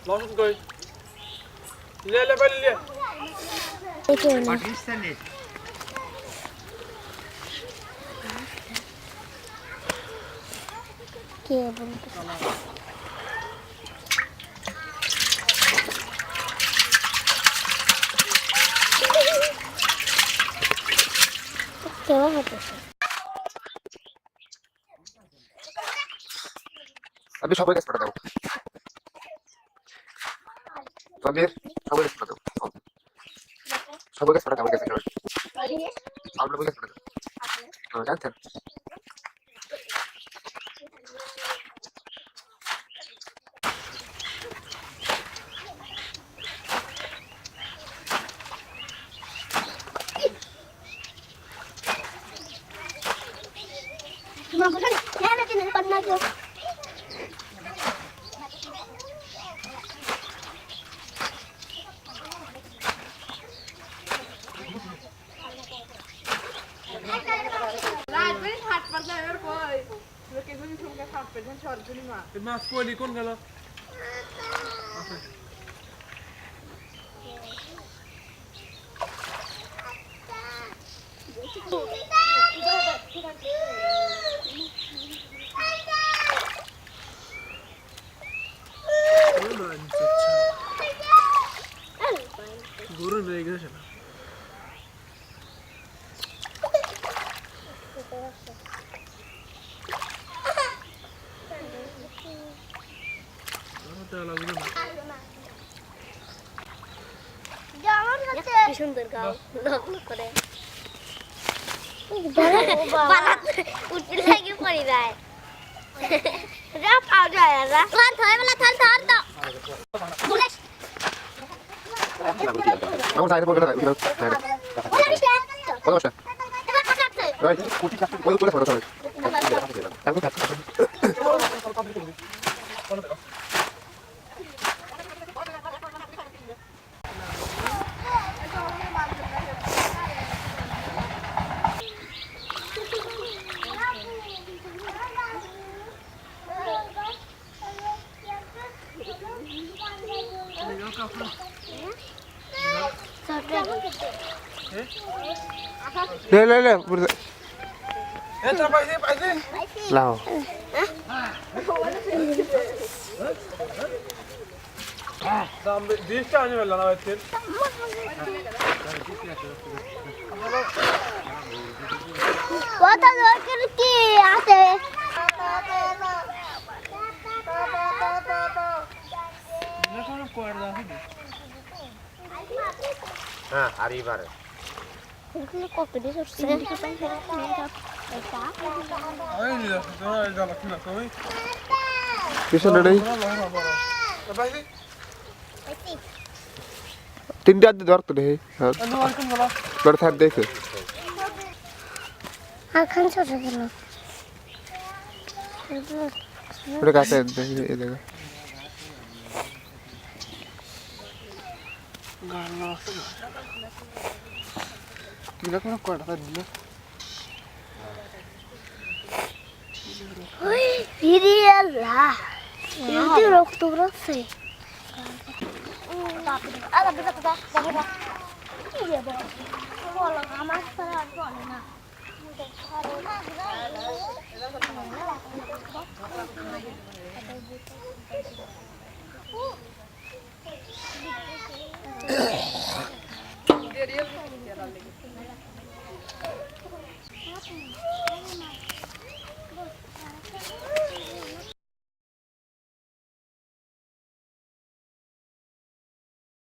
Langsung koi. Le balik le. Pakistan ni. अभी সবাই কাজ করে দাও আবির সবাই কাজ করে দাও সবাই কাজ করে দাও কাছে চল আমরা বলে কাজ করে দাও হ্যাঁ জানতেন Mas poli kon gelo. Guru reh gaya chela. সুন্দর গাও লক লক করে উঠতে লাগে পড়ি যায় রা পাও যায় রা থার থার বলা থার থার তো আমার সাইডে পড়ে না দিও সাইডে বলো বসা রাইট কুটি কাট বল করে ফটো ধরে এখন কাট ले Entra paisi. लाओ Sambil diş tane ver lan ayetin. কত দরকার কি আছে Ne kadar koyar daha hadi. हां हरी बार এগুলো কত দিয়ে সরছে Ay ni de. Sana ejala kina koy. Kishan नहीं Paisi. তিনটা আদ দরকার নেই হ্যাঁ Anu alkum bala. বড় থাক দেখো আর খান ছোট গেল ওটা কাছে এই দেখো দিলে কোনো কটা দিল Iriela. Itu waktu berapa? Ada berapa? Iya bang. Kalau kamar sekarang ada.